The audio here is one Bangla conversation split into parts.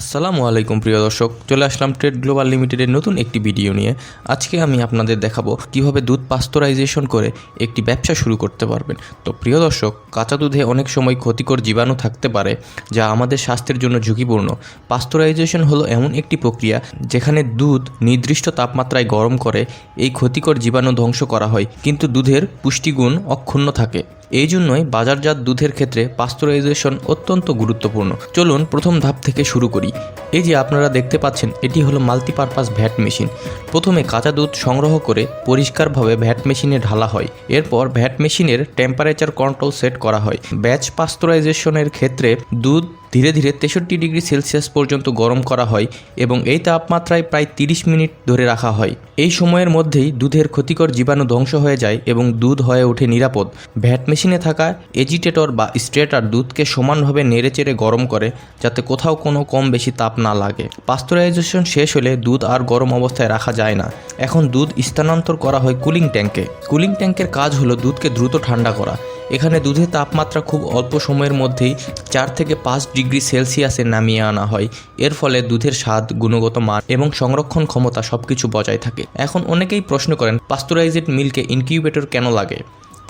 আসসালামু আলাইকুম প্রিয় দর্শক, চলে আসলাম ট্রেড গ্লোবাল লিমিটেডের নতুন একটি ভিডিও নিয়ে। আজকে আমি আপনাদের দেখাবো কিভাবে দুধ পাস্তুরাইজেশন করে একটি ব্যবসা শুরু করতে পারবেন। তো প্রিয় দর্শক, কাঁচা দুধে অনেক সময় ক্ষতিকর জীবাণু থাকতে পারে যা আমাদের স্বাস্থ্যের জন্য ঝুঁকিপূর্ণ। পাস্তুরাইজেশন হলো এমন একটি প্রক্রিয়া যেখানে দুধ নির্দিষ্ট তাপমাত্রায় গরম করে এই ক্ষতিকর জীবাণু ধ্বংস করা হয়, কিন্তু দুধের পুষ্টিগুণ অক্ষুণ্ণ থাকে। এই জন্যই বাজারজাত দুধের ক্ষেত্রে পাস্তুরাইজেশন অত্যন্ত গুরুত্বপূর্ণ। চলুন প্রথম ধাপ থেকে শুরু করি। এই যে আপনারা দেখতে পাচ্ছেন, এটি হলো মাল্টিপারপাস ভ্যাট মেশিন। প্রথমে কাঁচা দুধ সংগ্রহ করে পরিষ্কারভাবে ভ্যাট মেশিনে ঢালা হয়। এরপর ভ্যাট মেশিনের টেম্পারেচার কন্ট্রোল সেট করা হয়। ব্যাচ পাস্তুরাইজেশনের ক্ষেত্রে দুধ ধীরে ধীরে 63 ডিগ্রি সেলসিয়াস পর্যন্ত গরম করা হয় এবং এই তাপমাত্রায় প্রায় 30 মিনিট ধরে রাখা হয়। এই সময়ের মধ্যেই দুধের ক্ষতিকর জীবাণু ধ্বংস হয়ে যায় এবং দুধ হয়ে ওঠে নিরাপদ। ভ্যাট মেশিনে থাকা এজিটেটর বা স্ট্রেটার দুধকে সমানভাবে নেড়েচেড়ে গরম করে, যাতে কোথাও কোনো কম বেশি তাপ না লাগে। পাস্তুরাইজেশন শেষ হলে দুধ আর গরম অবস্থায় রাখা যায় না। এখন দুধ স্থানান্তর করা হয় কুলিং ট্যাঙ্কে। কুলিং ট্যাঙ্কের কাজ হলো দুধকে দ্রুত ঠান্ডা করা। এখানে দুধের তাপমাত্রা খুব অল্প সময়ের মধ্যেই 4 থেকে 5 ডিগ্রি সেলসিয়াসে নামিয়ে আনা হয়। এর ফলে দুধের স্বাদ, গুণগত মান এবং সংরক্ষণ ক্ষমতা সবকিছু বজায় থাকে। এখন অনেকেই প্রশ্ন করেন, পাস্তুরাইজড মিল্কে ইনকিউবেটর কেন লাগে?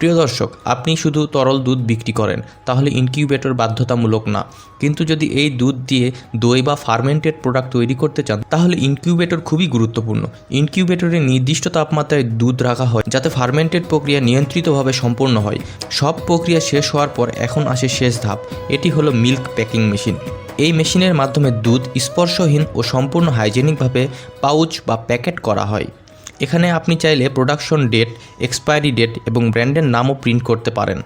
প্রিয় দর্শক, আপনি শুধু তরল দুধ বিক্রি করেন, তাহলে ইনকিউবেটর বাধ্যতামূলক না। কিন্তু যদি এই দুধ দিয়ে দই বা ফার্মেন্টেড প্রোডাক্ট তৈরি করতে চান, তাহলে ইনকিউবেটর খুবই গুরুত্বপূর্ণ। ইনকিউবেটরে নির্দিষ্ট তাপমাত্রায় দুধ রাখা হয় যাতে ফার্মেন্টেড প্রক্রিয়া নিয়ন্ত্রিতভাবে সম্পন্ন হয়। সব প্রক্রিয়া শেষ হওয়ার পর এখন আসে শেষ ধাপ। এটি হলো মিল্ক প্যাকিং মেশিন। এই মেশিনের মাধ্যমে দুধ স্পর্শহীন ও সম্পূর্ণ হাইজেনিকভাবে পাউচ বা প্যাকেট করা হয়। এখানে আপনি চাইলে প্রোডাকশন ডেট, এক্সপায়ারি ডেট এবং ব্র্যান্ডের নামও প্রিন্ট করতে পারেন।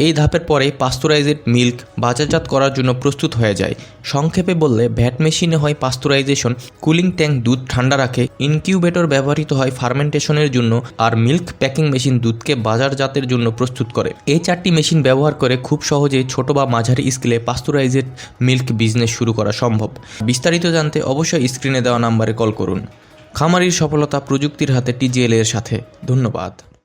এই ধাপের পরে পাস্তুরাইজড মিল্ক বাজারজাত করার জন্য প্রস্তুত হয়ে যায়। সংক্ষেপে বললে, ভ্যাট মেশিনে হয় পাস্তুরাইজেশন, কুলিং ট্যাঙ্ক দুধ ঠান্ডা রাখে, ইনকিউবেটর ব্যবহৃত হয় ফার্মেন্টেশনের জন্য, আর মিল্ক প্যাকিং মেশিন দুধকে বাজারজাতের জন্য প্রস্তুত করে। এই 4টি মেশিন ব্যবহার করে খুব সহজেই ছোট বা মাঝারি স্কেলে পাস্তুরাইজড মিল্ক বিজনেস শুরু করা সম্ভব। বিস্তারিত জানতে অবশ্যই স্ক্রিনে দেওয়া নাম্বারে কল করুন। খামারির সফলতা প্রযুক্তির হাতে, TGL এর সাথে। ধন্যবাদ।